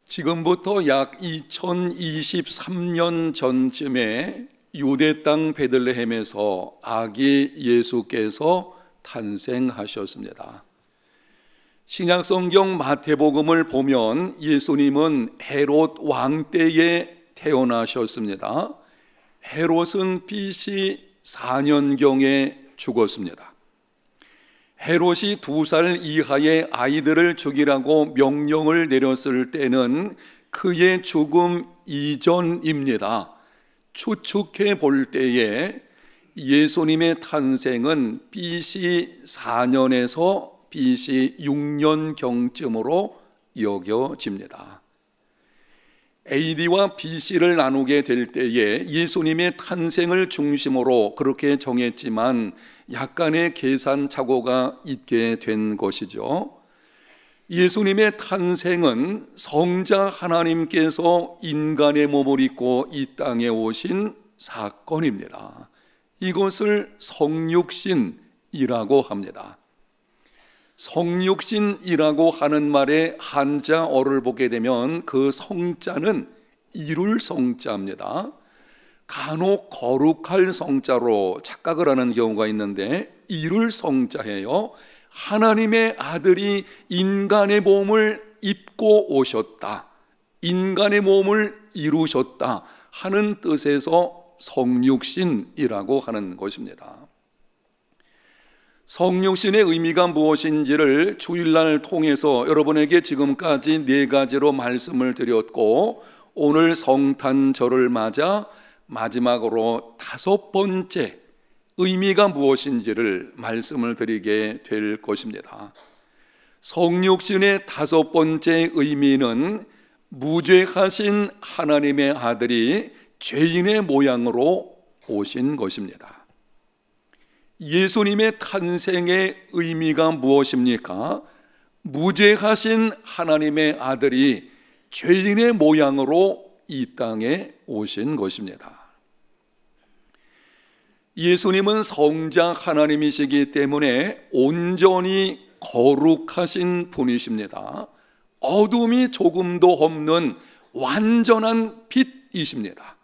지금부터 약 2023년 전쯤에 유대 땅 베들레헴에서 아기 예수께서 탄생하셨습니다. 신약성경 마태복음을 보면 예수님은 헤롯 왕 때에 태어나셨습니다. 헤롯은 BC 4년경에 죽었습니다. 헤롯이 2살 이하의 아이들을 죽이라고 명령을 내렸을 때는 그의 죽음 이전입니다. 추측해 볼 때에 예수님의 탄생은 BC 4년에서 BC 6년경쯤으로 여겨집니다. AD와 BC를 나누게 될 때에 예수님의 탄생을 중심으로 그렇게 정했지만 약간의 계산 착오가 있게 된 것이죠. 예수님의 탄생은 성자 하나님께서 인간의 몸을 입고 이 땅에 오신 사건입니다. 이것을 성육신이라고 합니다. 성육신이라고 하는 말의 한자어를 보게 되면 그 성자는 이룰 성자입니다. 간혹 거룩할 성자로 착각을 하는 경우가 있는데 이룰 성자예요. 하나님의 아들이 인간의 몸을 입고 오셨다, 인간의 몸을 이루셨다 하는 뜻에서 성육신이라고 하는 것입니다. 성육신의 의미가 무엇인지를 주일날 통해서 여러분에게 지금까지 4가지로 말씀을 드렸고, 오늘 성탄절을 맞아 마지막으로 5번째 의미가 무엇인지를 말씀을 드리게 될 것입니다. 성육신의 5번째 의미는 무죄하신 하나님의 아들이 죄인의 모양으로 오신 것입니다. 예수님의 탄생의 의미가 무엇입니까? 무죄하신 하나님의 아들이 죄인의 모양으로 이 땅에 오신 것입니다. 예수님은 성자 하나님이시기 때문에 온전히 거룩하신 분이십니다. 어둠이 조금도 없는 완전한 빛이십니다.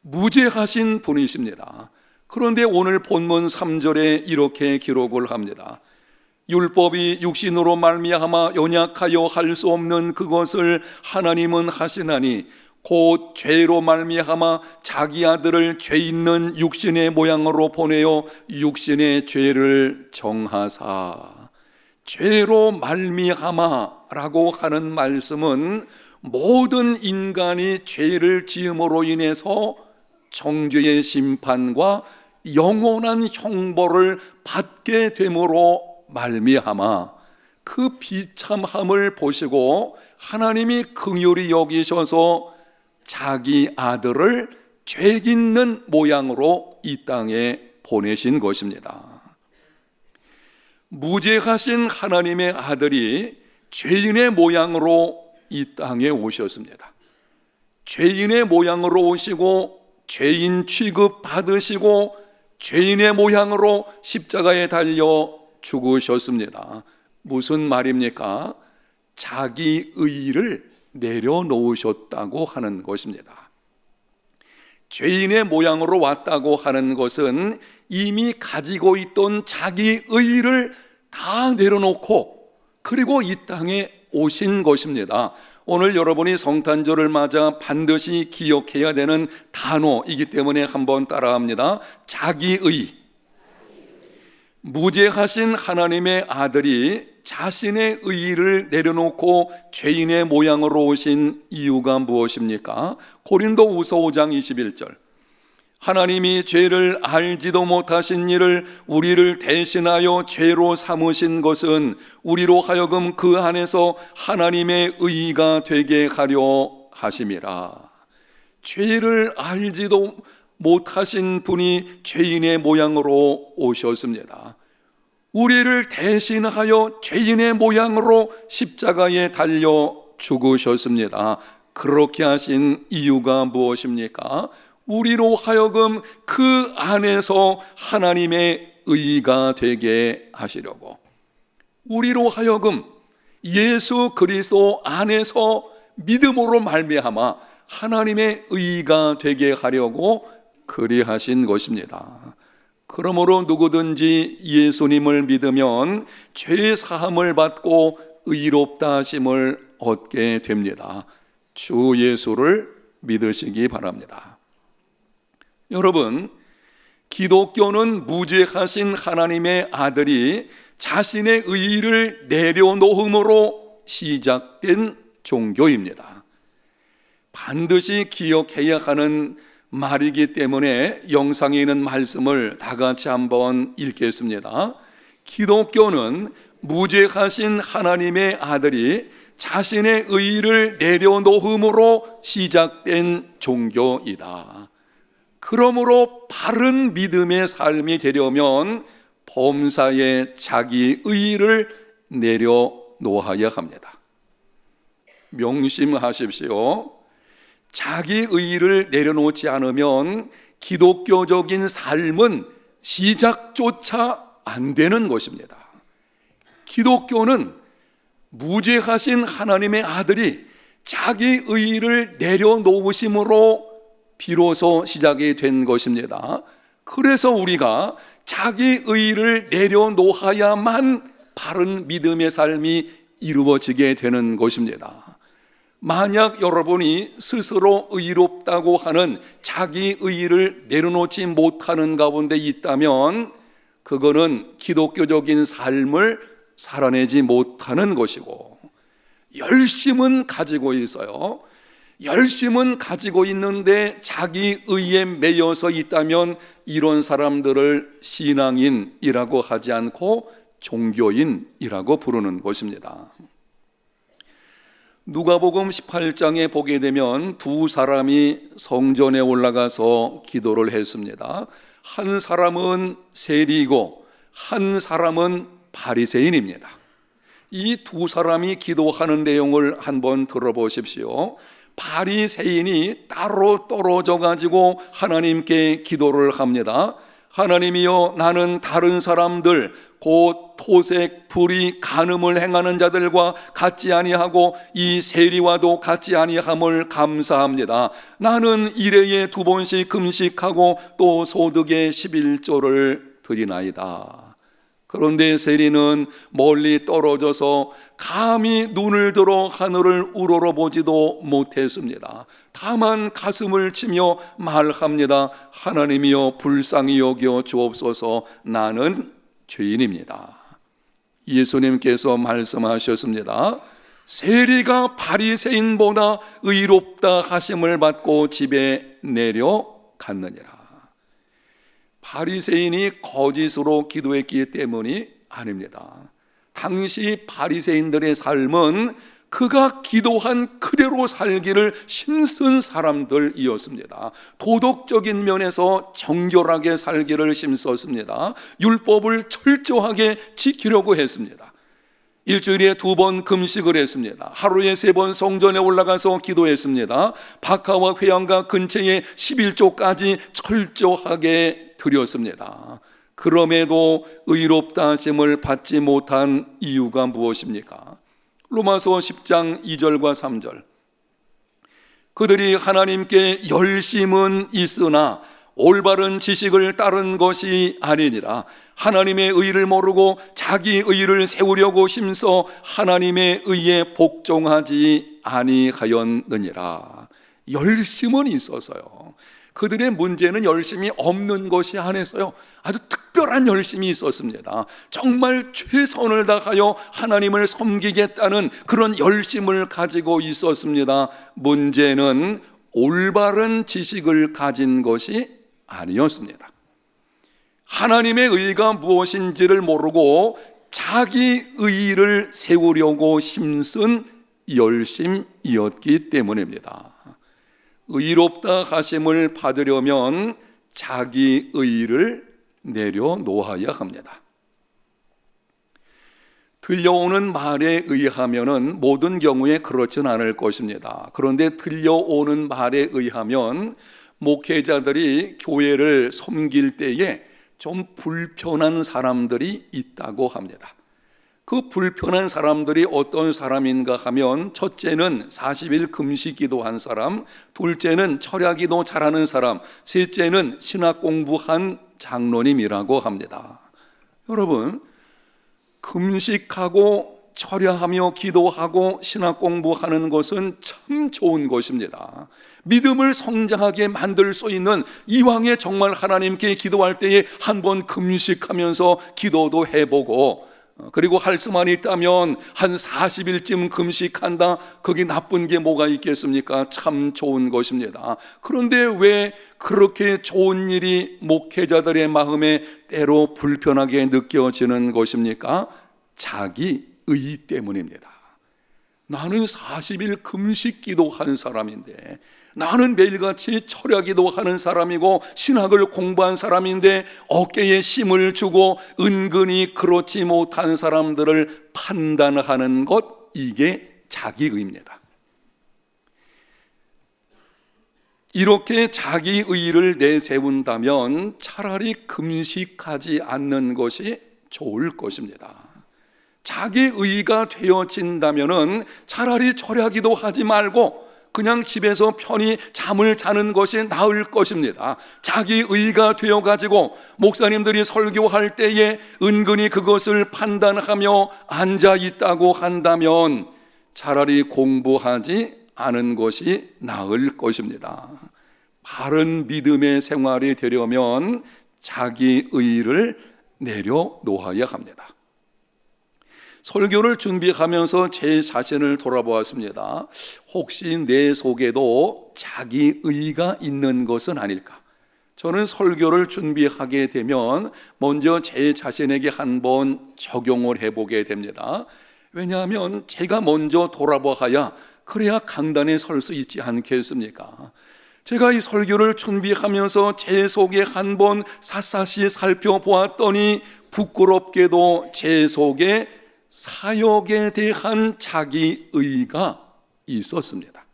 무죄하신 분이십니다. 그런데 오늘 본문 3절에 이렇게 기록을 합니다. 율법이 육신으로 말미암아 연약하여 할 수 없는 그것을 하나님은 하시나니 곧 죄로 말미암아 자기 아들을 죄 있는 육신의 모양으로 보내어 육신의 죄를 정하사. 죄로 말미암아라고 하는 말씀은 모든 인간이 죄를 지음으로 인해서 정죄의 심판과 영원한 형벌을 받게 됨으로 말미암아 그 비참함을 보시고 하나님이 긍휼히 여기셔서 자기 아들을 죄 있는 모양으로 이 땅에 보내신 것입니다. 무죄하신 하나님의 아들이 죄인의 모양으로 이 땅에 오셨습니다. 죄인의 모양으로 오시고 죄인 취급 받으시고 죄인의 모양으로 십자가에 달려 죽으셨습니다. 무슨 말입니까? 자기 의를 내려놓으셨다고 하는 것입니다. 죄인의 모양으로 왔다고 하는 것은 이미 가지고 있던 자기 의를 다 내려놓고 그리고 이 땅에 오신 것입니다. 오늘 여러분이 성탄절을 맞아 반드시 기억해야 되는 단어이기 때문에 한번 따라합니다. 자기의. 무죄하신 하나님의 아들이 자신의 의를 내려놓고 죄인의 모양으로 오신 이유가 무엇입니까? 고린도후서 5장 21절. 하나님이 죄를 알지도 못하신 이를 우리를 대신하여 죄로 삼으신 것은 우리로 하여금 그 안에서 하나님의 의가 되게 하려 하심이라. 죄를 알지도 못하신 분이 죄인의 모양으로 오셨습니다. 우리를 대신하여 죄인의 모양으로 십자가에 달려 죽으셨습니다. 그렇게 하신 이유가 무엇입니까? 우리로 하여금 그 안에서 하나님의 의가 되게 하시려고, 우리로 하여금 예수 그리스도 안에서 믿음으로 말미암아 하나님의 의가 되게 하려고 그리하신 것입니다. 그러므로 누구든지 예수님을 믿으면 죄 사함을 받고 의롭다 하심을 얻게 됩니다. 주 예수를 믿으시기 바랍니다. 여러분, 기독교는 무죄하신 하나님의 아들이 자신의 의를 내려놓음으로 시작된 종교입니다. 반드시 기억해야 하는 말이기 때문에 영상에 있는 말씀을 다 같이 한번 읽겠습니다. 기독교는 무죄하신 하나님의 아들이 자신의 의를 내려놓음으로 시작된 종교이다. 그러므로 바른 믿음의 삶이 되려면 범사에 자기 의를 내려놓아야 합니다. 명심하십시오. 자기 의를 내려놓지 않으면 기독교적인 삶은 시작조차 안 되는 것입니다. 기독교는 무죄하신 하나님의 아들이 자기 의를 내려놓으심으로 비로소 시작이 된 것입니다. 그래서 우리가 자기 의를 내려놓아야만 바른 믿음의 삶이 이루어지게 되는 것입니다. 만약 여러분이 스스로 의롭다고 하는 자기 의를 내려놓지 못하는 가운데 있다면 그거는 기독교적인 삶을 살아내지 못하는 것이고, 열심은 가지고 있어요. 열심은 가지고 있는데 자기 의에 매여서 있다면 이런 사람들을 신앙인이라고 하지 않고 종교인이라고 부르는 것입니다. 누가복음 18장에 보게 되면 두 사람이 성전에 올라가서 기도를 했습니다. 한 사람은 세리고 한 사람은 바리새인입니다. 이 두 사람이 기도하는 내용을 한번 들어보십시오. 바리새인이 따로 떨어져 가지고 하나님께 기도를 합니다. 하나님이여, 나는 다른 사람들 곧 토색, 불의, 간음을 행하는 자들과 같지 아니하고 이 세리와도 같지 아니함을 감사합니다. 나는 일회에 2번씩 금식하고 또 소득의 11조를 드리나이다. 그런데 세리는 멀리 떨어져서 감히 눈을 들어 하늘을 우러러보지도 못했습니다. 다만 가슴을 치며 말합니다. 하나님이여, 불쌍히 여겨 주옵소서. 나는 죄인입니다. 예수님께서 말씀하셨습니다. 세리가 바리새인보다 의롭다 하심을 받고 집에 내려갔느니라. 바리새인이 거짓으로 기도했기 때문이 아닙니다. 당시 바리새인들의 삶은 그가 기도한 그대로 살기를 힘쓴 사람들이었습니다. 도덕적인 면에서 정결하게 살기를 힘썼습니다. 율법을 철저하게 지키려고 했습니다. 일주일에 2번 금식을 했습니다. 하루에 3번 성전에 올라가서 기도했습니다. 박하와 회당과 근처에 11조까지 철저하게 드렸습니다. 그럼에도 의롭다 하심을 받지 못한 이유가 무엇입니까? 로마서 10장 2절과 3절. 그들이 하나님께 열심은 있으나 올바른 지식을 따른 것이 아니니라. 하나님의 의를 모르고 자기 의를 세우려고 힘써 하나님의 의에 복종하지 아니하였느니라. 열심은 있어서요. 그들의 문제는 열심이 없는 것이 아니었어요. 아주 특별한 열심이 있었습니다. 정말 최선을 다하여 하나님을 섬기겠다는 그런 열심을 가지고 있었습니다. 문제는 올바른 지식을 가진 것이 아니었습니다. 하나님의 의가 무엇인지를 모르고 자기 의를 세우려고 힘쓴 열심이었기 때문입니다. 의롭다 하심을 받으려면 자기 의를 내려놓아야 합니다. 들려오는 말에 의하면은 모든 경우에 그렇진 않을 것입니다. 그런데 들려오는 말에 의하면 목회자들이 교회를 섬길 때에 좀 불편한 사람들이 있다고 합니다. 그 불편한 사람들이 어떤 사람인가 하면, 첫째는 40일 금식 기도한 사람, 둘째는 철야 기도 잘하는 사람, 셋째는 신학 공부한 장로님이라고 합니다. 여러분, 금식하고 철야하며 기도하고 신학 공부하는 것은 참 좋은 것입니다. 믿음을 성장하게 만들 수 있는, 이왕에 정말 하나님께 기도할 때에 한번 금식하면서 기도도 해보고, 그리고 할 수만 있다면 한 40일쯤 금식한다, 거기 나쁜 게 뭐가 있겠습니까? 참 좋은 것입니다. 그런데 왜 그렇게 좋은 일이 목회자들의 마음에 때로 불편하게 느껴지는 것입니까? 자기 의 때문입니다. 나는 40일 금식 기도하는 사람인데, 나는 매일같이 철야 기도하는 사람이고 신학을 공부한 사람인데, 어깨에 힘을 주고 은근히 그렇지 못한 사람들을 판단하는 것, 이게 자기의입니다. 이렇게 자기의를 내세운다면 차라리 금식하지 않는 것이 좋을 것입니다. 자기의가 되어진다면 차라리 철야기도 하지 말고 그냥 집에서 편히 잠을 자는 것이 나을 것입니다. 자기의가 되어가지고 목사님들이 설교할 때에 은근히 그것을 판단하며 앉아있다고 한다면 차라리 공부하지 않은 것이 나을 것입니다. 바른 믿음의 생활이 되려면 자기의를 내려놓아야 합니다. 설교를 준비하면서 제 자신을 돌아보았습니다. 혹시 내 속에도 자기의가 있는 것은 아닐까? 저는 설교를 준비하게 되면 먼저 제 자신에게 한번 적용을 해보게 됩니다. 왜냐하면 제가 먼저 돌아봐야 그래야 강단에 설 수 있지 않겠습니까? 제가 이 설교를 준비하면서 제 속에 한번 샅샅이 살펴보았더니 부끄럽게도 제 속에 사역에 대한 자기의가 있었습니다.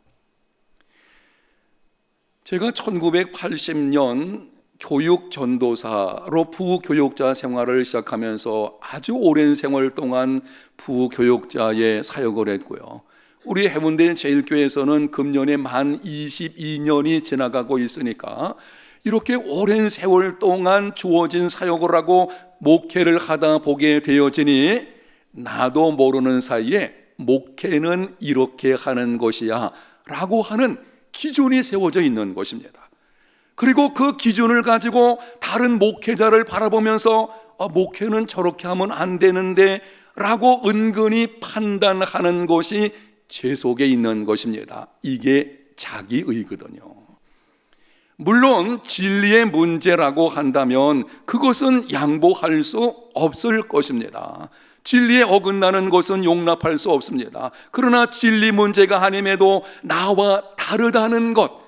제가 1980년 교육 전도사로 부교육자 생활을 시작하면서 아주 오랜 세월 동안 부교육자의 사역을 했고요. 우리 해운대 제일교회에서는 금년에 만 22년이 지나가고 있으니까 이렇게 오랜 세월 동안 주어진 사역을 하고 목회를 하다 보게 되어지니 나도 모르는 사이에 목회는 이렇게 하는 것이야 라고 하는 기준이 세워져 있는 것입니다. 그리고 그 기준을 가지고 다른 목회자를 바라보면서 목회는 저렇게 하면 안 되는데 라고 은근히 판단하는 것이 제 속에 있는 것입니다. 이게 자기의거든요. 물론 진리의 문제라고 한다면 그것은 양보할 수 없을 것입니다. 진리에 어긋나는 것은 용납할 수 없습니다. 그러나 진리 문제가 아님에도 나와 다르다는 것,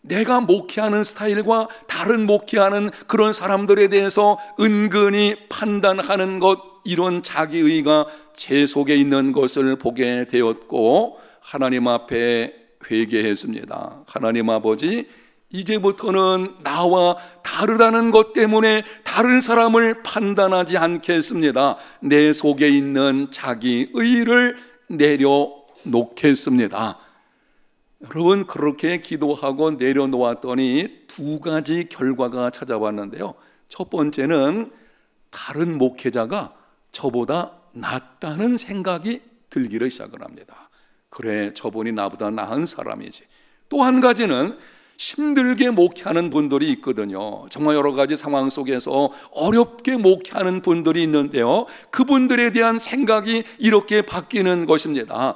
내가 목회하는 스타일과 다른 목회하는 그런 사람들에 대해서 은근히 판단하는 것, 이런 자기의가 제 속에 있는 것을 보게 되었고 하나님 앞에 회개했습니다. 하나님 아버지, 이제부터는 나와 다르다는 것 때문에 다른 사람을 판단하지 않겠습니다. 내 속에 있는 자기의를 내려놓겠습니다. 여러분, 그렇게 기도하고 내려놓았더니 두 가지 결과가 찾아왔는데요. 첫 번째는 다른 목회자가 저보다 낫다는 생각이 들기를 시작을 합니다. 그래, 저분이 나보다 나은 사람이지. 또 한 가지는 힘들게 목회하는 분들이 있거든요. 정말 여러 가지 상황 속에서 어렵게 목회하는 분들이 있는데요, 그분들에 대한 생각이 이렇게 바뀌는 것입니다.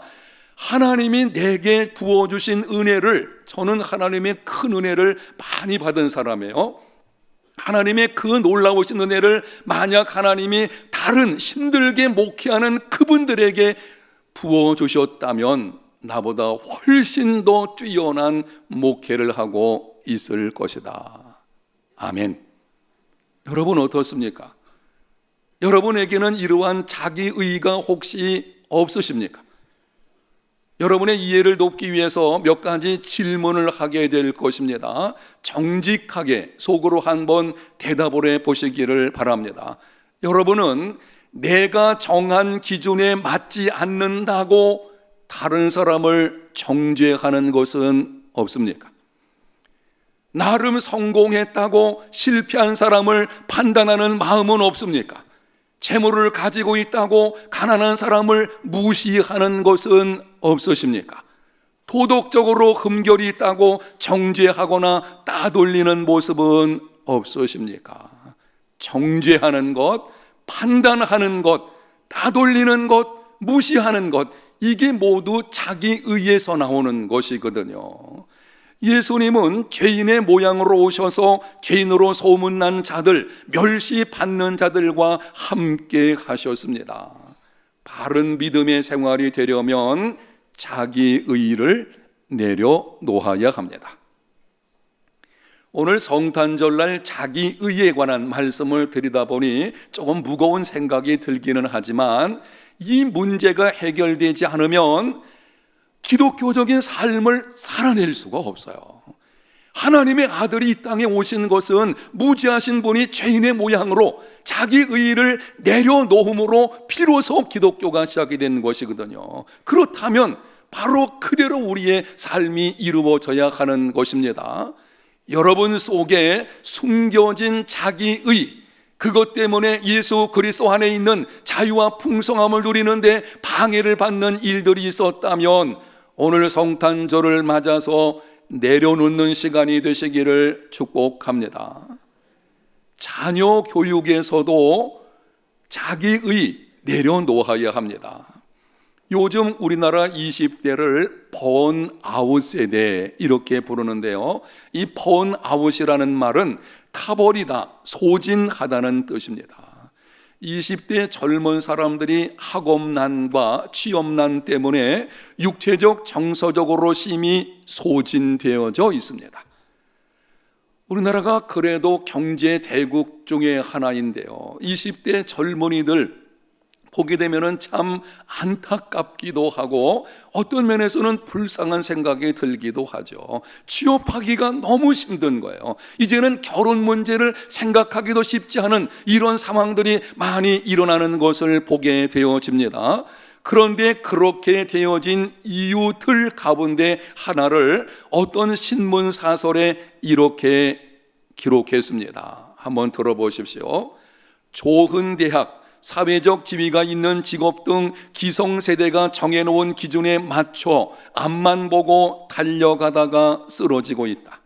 하나님이 내게 부어주신 은혜를, 저는 하나님의 큰 은혜를 많이 받은 사람이에요. 하나님의 그 놀라우신 은혜를 만약 하나님이 다른 힘들게 목회하는 그분들에게 부어주셨다면 나보다 훨씬 더 뛰어난 목회를 하고 있을 것이다. 아멘. 여러분 어떻습니까? 여러분에게는 이러한 자기의가 혹시 없으십니까? 여러분의 이해를 돕기 위해서 몇 가지 질문을 하게 될 것입니다. 정직하게 속으로 한번 대답을 해 보시기를 바랍니다. 여러분은 내가 정한 기준에 맞지 않는다고 다른 사람을 정죄하는 것은 없습니까? 나름 성공했다고 실패한 사람을 판단하는 마음은 없습니까? 재물을 가지고 있다고 가난한 사람을 무시하는 것은 없으십니까? 도덕적으로 흠결이 있다고 정죄하거나 따돌리는 모습은 없으십니까? 정죄하는 것, 판단하는 것, 따돌리는 것, 무시하는 것, 이게 모두 자기 의에서 나오는 것이거든요. 예수님은 죄인의 모양으로 오셔서 죄인으로 소문난 자들, 멸시받는 자들과 함께 하셨습니다. 바른 믿음의 생활이 되려면 자기 의를 내려놓아야 합니다. 오늘 성탄절날 자기 의에 관한 말씀을 드리다 보니 조금 무거운 생각이 들기는 하지만 이 문제가 해결되지 않으면 기독교적인 삶을 살아낼 수가 없어요. 하나님의 아들이 이 땅에 오신 것은 무지하신 분이 죄인의 모양으로 자기 의를 내려놓음으로 비로소 기독교가 시작이 된 것이거든요. 그렇다면 바로 그대로 우리의 삶이 이루어져야 하는 것입니다. 여러분 속에 숨겨진 자기의, 그것 때문에 예수 그리스도 안에 있는 자유와 풍성함을 누리는데 방해를 받는 일들이 있었다면 오늘 성탄절을 맞아서 내려놓는 시간이 되시기를 축복합니다. 자녀 교육에서도 자기의 내려놓아야 합니다. 요즘 우리나라 20대를 번아웃 세대 이렇게 부르는데요, 이 번아웃이라는 말은 타버리다, 소진하다는 뜻입니다. 20대 젊은 사람들이 학업난과 취업난 때문에 육체적, 정서적으로 심히 소진되어져 있습니다. 우리나라가 그래도 경제 대국 중에 하나인데요, 20대 젊은이들 보게 되면은 참 안타깝기도 하고 어떤 면에서는 불쌍한 생각이 들기도 하죠. 취업하기가 너무 힘든 거예요. 이제는 결혼 문제를 생각하기도 쉽지 않은 이런 상황들이 많이 일어나는 것을 보게 되어집니다. 그런데 그렇게 되어진 이유들 가운데 하나를 어떤 신문 사설에 이렇게 기록했습니다. 한번 들어보십시오. 좋은 대학, 사회적 지위가 있는 직업 등 기성세대가 정해놓은 기준에 맞춰 앞만 보고 달려가다가 쓰러지고 있다.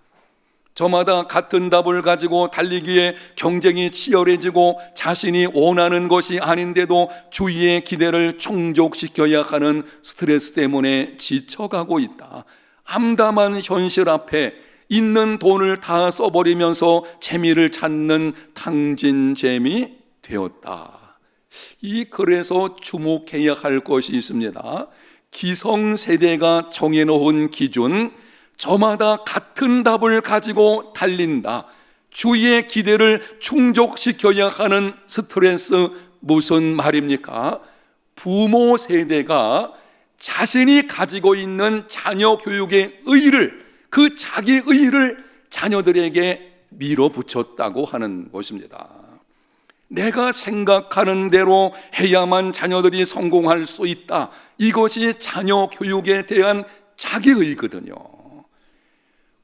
저마다 같은 답을 가지고 달리기에 경쟁이 치열해지고 자신이 원하는 것이 아닌데도 주위의 기대를 충족시켜야 하는 스트레스 때문에 지쳐가고 있다. 암담한 현실 앞에 있는 돈을 다 써버리면서 재미를 찾는 탕진잼이 되었다. 이 글에서 주목해야 할 것이 있습니다. 기성세대가 정해놓은 기준, 저마다 같은 답을 가지고 달린다. 주위의 기대를 충족시켜야 하는 스트레스, 무슨 말입니까? 부모 세대가 자신이 가지고 있는 자녀 교육의 의의를, 그 자기 의의를 자녀들에게 밀어붙였다고 하는 것입니다. 내가 생각하는 대로 해야만 자녀들이 성공할 수 있다. 이것이 자녀 교육에 대한 자기의거든요.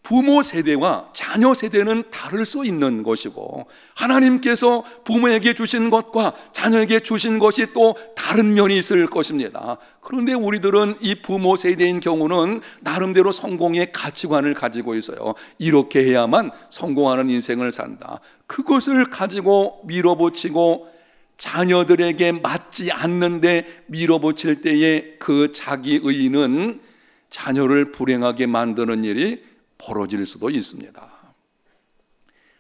부모 세대와 자녀 세대는 다를 수 있는 것이고 하나님께서 부모에게 주신 것과 자녀에게 주신 것이 또 다른 면이 있을 것입니다. 그런데 우리들은 이 부모 세대인 경우는 나름대로 성공의 가치관을 가지고 있어요. 이렇게 해야만 성공하는 인생을 산다. 그것을 가지고 밀어붙이고 자녀들에게 맞지 않는데 밀어붙일 때에 그 자기의는 자녀를 불행하게 만드는 일이 벌어질 수도 있습니다.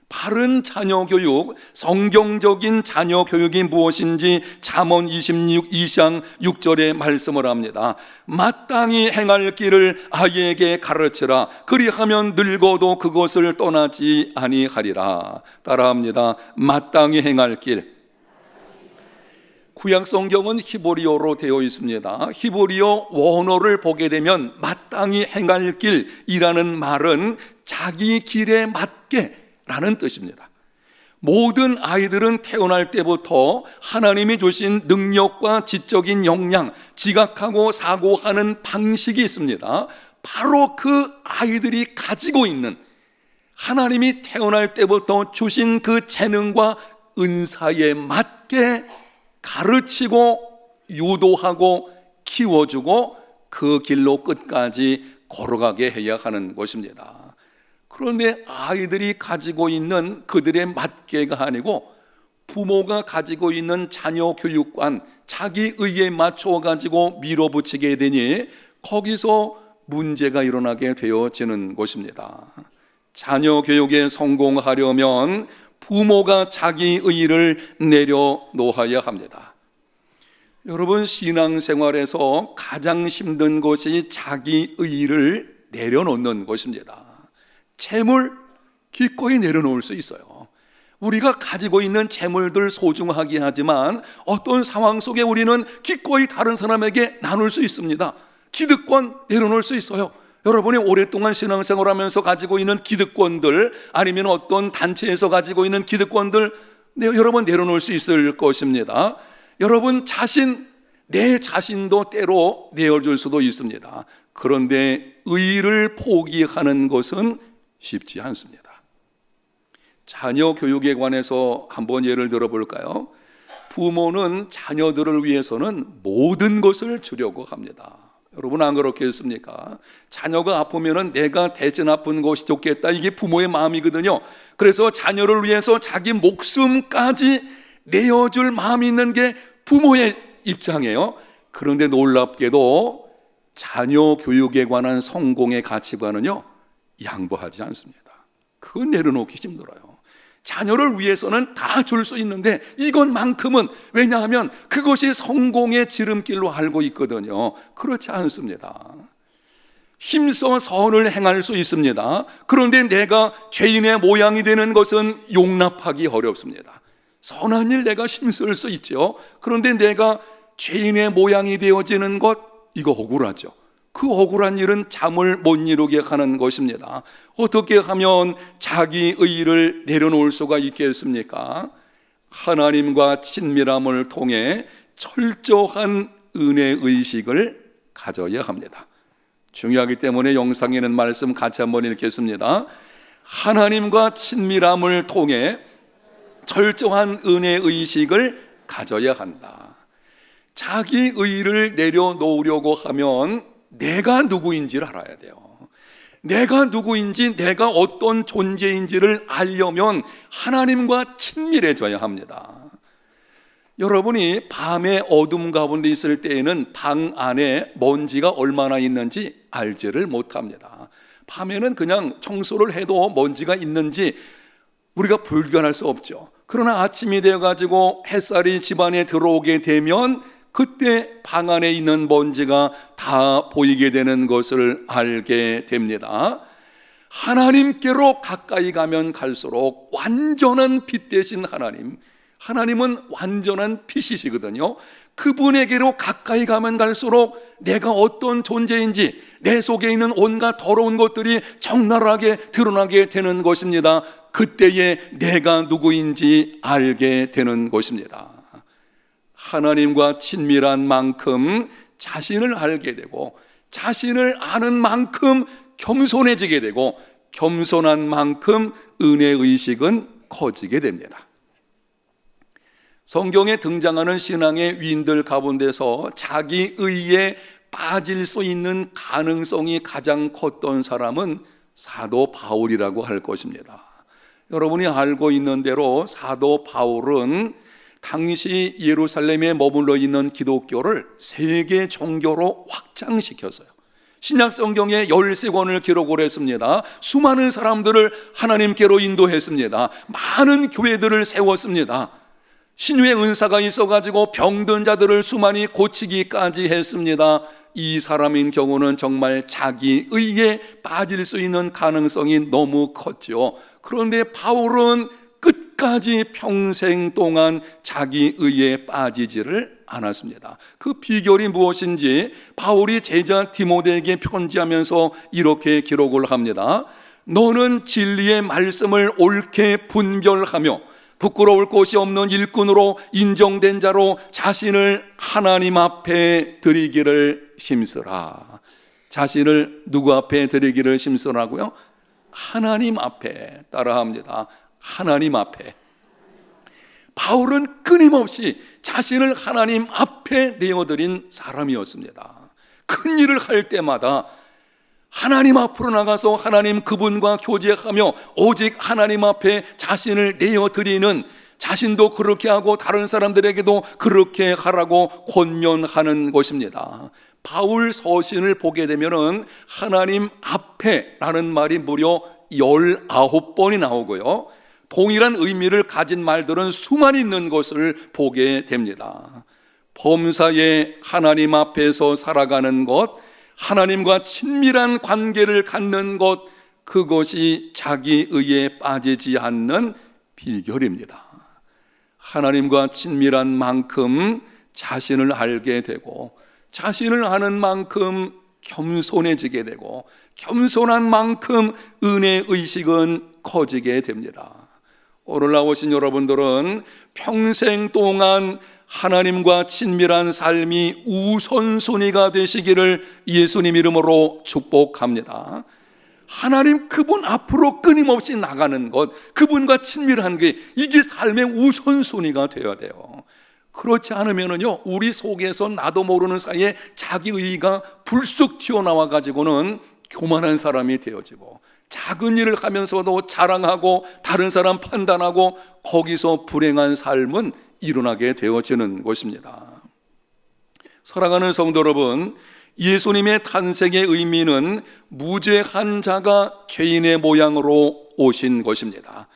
바른 자녀 교육, 성경적인 자녀 교육이 무엇인지 잠언 26장 6절에 말씀을 합니다. 마땅히 행할 길을 아이에게 가르치라. 그리하면 늙어도 그것을 떠나지 아니하리라. 따라합니다. 마땅히 행할 길. 구약 성경은 히브리어로 되어 있습니다. 히브리어 원어를 보게 되면 마땅히 행할 길이라는 말은 자기 길에 맞게 라는 뜻입니다. 모든 아이들은 태어날 때부터 하나님이 주신 능력과 지적인 역량, 지각하고 사고하는 방식이 있습니다. 바로 그 아이들이 가지고 있는, 하나님이 태어날 때부터 주신 그 재능과 은사에 맞게 가르치고 유도하고 키워주고 그 길로 끝까지 걸어가게 해야 하는 것입니다. 그런데 아이들이 가지고 있는 그들의 맞게가 아니고 부모가 가지고 있는 자녀 교육관, 자기 의에 맞춰 가지고 밀어붙이게 되니 거기서 문제가 일어나게 되어지는 것입니다. 자녀 교육에 성공하려면 부모가 자기 의를 내려놓아야 합니다. 여러분, 신앙생활에서 가장 힘든 것이 자기 의를 내려놓는 것입니다. 재물 기꺼이 내려놓을 수 있어요. 우리가 가지고 있는 재물들 소중하긴 하지만 어떤 상황 속에 우리는 기꺼이 다른 사람에게 나눌 수 있습니다. 기득권 내려놓을 수 있어요. 여러분이 오랫동안 신앙생활하면서 가지고 있는 기득권들, 아니면 어떤 단체에서 가지고 있는 기득권들, 여러분 내려놓을 수 있을 것입니다. 여러분 내 자신도 때로 내어줄 수도 있습니다. 그런데 의를 포기하는 것은 쉽지 않습니다. 자녀 교육에 관해서 한번 예를 들어볼까요? 부모는 자녀들을 위해서는 모든 것을 주려고 합니다. 여러분, 안 그렇겠습니까? 자녀가 아프면은 내가 대신 아픈 것이 좋겠다, 이게 부모의 마음이거든요. 그래서 자녀를 위해서 자기 목숨까지 내어줄 마음이 있는 게 부모의 입장이에요. 그런데 놀랍게도 자녀 교육에 관한 성공의 가치관은요, 양보하지 않습니다. 그건 내려놓기 힘들어요. 자녀를 위해서는 다 줄 수 있는데 이것만큼은, 왜냐하면 그것이 성공의 지름길로 알고 있거든요. 그렇지 않습니다. 힘써 선을 행할 수 있습니다. 그런데 내가 죄인의 모양이 되는 것은 용납하기 어렵습니다. 선한 일 내가 힘쓸 수 있죠. 그런데 내가 죄인의 모양이 되어지는 것, 이거 억울하죠. 그 억울한 일은 잠을 못 이루게 하는 것입니다. 어떻게 하면 자기 의의를 내려놓을 수가 있겠습니까? 하나님과 친밀함을 통해 철저한 은혜의식을 가져야 합니다. 중요하기 때문에 영상에 있는 말씀 같이 한번 읽겠습니다. 하나님과 친밀함을 통해 철저한 은혜의식을 가져야 한다. 자기 의의를 내려놓으려고 하면 내가 누구인지를 알아야 돼요. 내가 누구인지, 내가 어떤 존재인지를 알려면 하나님과 친밀해져야 합니다. 여러분이 밤에 어둠 가운데 있을 때에는 방 안에 먼지가 얼마나 있는지 알지를 못합니다. 밤에는 그냥 청소를 해도 먼지가 있는지 우리가 불견할 수 없죠. 그러나 아침이 되어가지고 햇살이 집안에 들어오게 되면 그때 방 안에 있는 먼지가 다 보이게 되는 것을 알게 됩니다. 하나님께로 가까이 가면 갈수록 완전한 빛 대신 하나님은 완전한 빛이시거든요. 그분에게로 가까이 가면 갈수록 내가 어떤 존재인지, 내 속에 있는 온갖 더러운 것들이 적나라하게 드러나게 되는 것입니다. 그때에 내가 누구인지 알게 되는 것입니다. 하나님과 친밀한 만큼 자신을 알게 되고, 자신을 아는 만큼 겸손해지게 되고, 겸손한 만큼 은혜의식은 커지게 됩니다. 성경에 등장하는 신앙의 위인들 가운데서 자기 의에 빠질 수 있는 가능성이 가장 컸던 사람은 사도 바울이라고 할 것입니다. 여러분이 알고 있는 대로 사도 바울은 당시 예루살렘에 머물러 있는 기독교를 세계 종교로 확장시켰어요. 신약 성경에 13권을 기록을 했습니다. 수많은 사람들을 하나님께로 인도했습니다. 많은 교회들을 세웠습니다. 신유의 은사가 있어가지고 병든 자들을 수많이 고치기까지 했습니다. 이 사람인 경우는 정말 자기 의에 빠질 수 있는 가능성이 너무 컸죠. 그런데 바울은 끝까지 평생 동안 자기 의에 빠지지를 않았습니다. 그 비결이 무엇인지 바울이 제자 디모데에게 편지하면서 이렇게 기록을 합니다. 너는 진리의 말씀을 옳게 분별하며 부끄러울 곳이 없는 일꾼으로 인정된 자로 자신을 하나님 앞에 드리기를 힘쓰라. 자신을 누구 앞에 드리기를 힘쓰라고요? 하나님 앞에. 따라합니다. 하나님 앞에. 바울은 끊임없이 자신을 하나님 앞에 내어드린 사람이었습니다. 큰 일을 할 때마다 하나님 앞으로 나가서 하나님 그분과 교제하며 오직 하나님 앞에 자신을 내어드리는, 자신도 그렇게 하고 다른 사람들에게도 그렇게 하라고 권면하는 것입니다. 바울 서신을 보게 되면은 하나님 앞에라는 말이 무려 19번이 나오고요, 동일한 의미를 가진 말들은 수많이 있는 것을 보게 됩니다. 범사에 하나님 앞에서 살아가는 것, 하나님과 친밀한 관계를 갖는 것, 그것이 자기의에 빠지지 않는 비결입니다. 하나님과 친밀한 만큼 자신을 알게 되고, 자신을 아는 만큼 겸손해지게 되고, 겸손한 만큼 은혜 의식은 커지게 됩니다. 오늘 나오신 여러분들은 평생 동안 하나님과 친밀한 삶이 우선순위가 되시기를 예수님 이름으로 축복합니다. 하나님 그분 앞으로 끊임없이 나가는 것, 그분과 친밀한 게, 이게 삶의 우선순위가 되어야 돼요. 그렇지 않으면요, 우리 속에서 나도 모르는 사이에 자기의가 불쑥 튀어나와 가지고는 교만한 사람이 되어지고, 작은 일을 하면서도 자랑하고 다른 사람 판단하고, 거기서 불행한 삶은 일어나게 되어지는 것입니다. 사랑하는 성도 여러분, 예수님의 탄생의 의미는 무죄한 자가 죄인의 모양으로 오신 것입니다.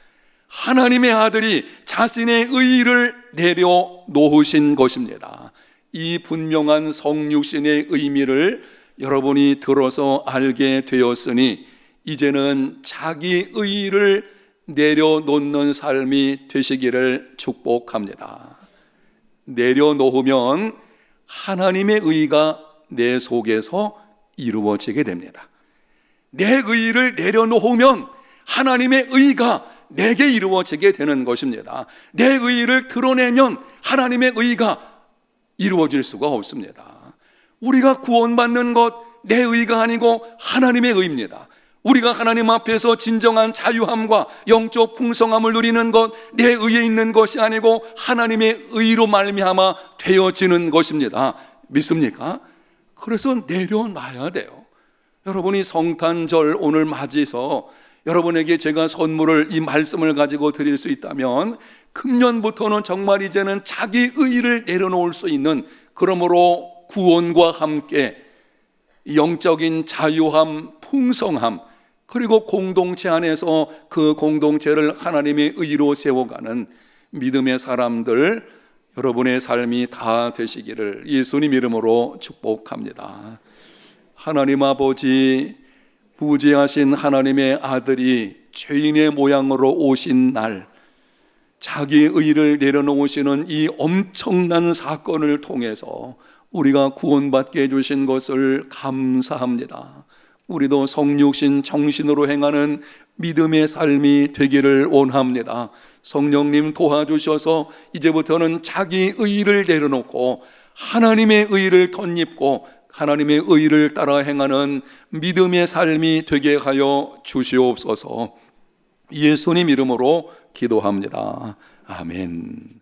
하나님의 아들이 자신의 의의를 내려놓으신 것입니다. 이 분명한 성육신의 의미를 여러분이 들어서 알게 되었으니 이제는 자기 의의를 내려놓는 삶이 되시기를 축복합니다. 내려놓으면 하나님의 의가 내 속에서 이루어지게 됩니다. 내 의를 내려놓으면 하나님의 의가 내게 이루어지게 되는 것입니다. 내 의를 드러내면 하나님의 의가 이루어질 수가 없습니다. 우리가 구원받는 것, 내 의가 아니고 하나님의 의입니다. 우리가 하나님 앞에서 진정한 자유함과 영적 풍성함을 누리는 것, 내 의에 있는 것이 아니고 하나님의 의로 말미암아 되어지는 것입니다. 믿습니까? 그래서 내려놔야 돼요. 여러분이 성탄절 오늘 맞이해서 여러분에게 제가 선물을, 이 말씀을 가지고 드릴 수 있다면, 금년부터는 정말 이제는 자기 의의를 내려놓을 수 있는, 그러므로 구원과 함께 영적인 자유함, 풍성함, 그리고 공동체 안에서 그 공동체를 하나님의 의로 세워가는 믿음의 사람들, 여러분의 삶이 다 되시기를 예수님 이름으로 축복합니다. 하나님 아버지, 무죄하신 하나님의 아들이 죄인의 모양으로 오신 날, 자기 의를 내려놓으시는 이 엄청난 사건을 통해서 우리가 구원받게 해주신 것을 감사합니다. 우리도 성육신 정신으로 행하는 믿음의 삶이 되기를 원합니다. 성령님 도와주셔서 이제부터는 자기 의를 내려놓고 하나님의 의를 덧입고 하나님의 의를 따라 행하는 믿음의 삶이 되게 하여 주시옵소서. 예수님 이름으로 기도합니다. 아멘.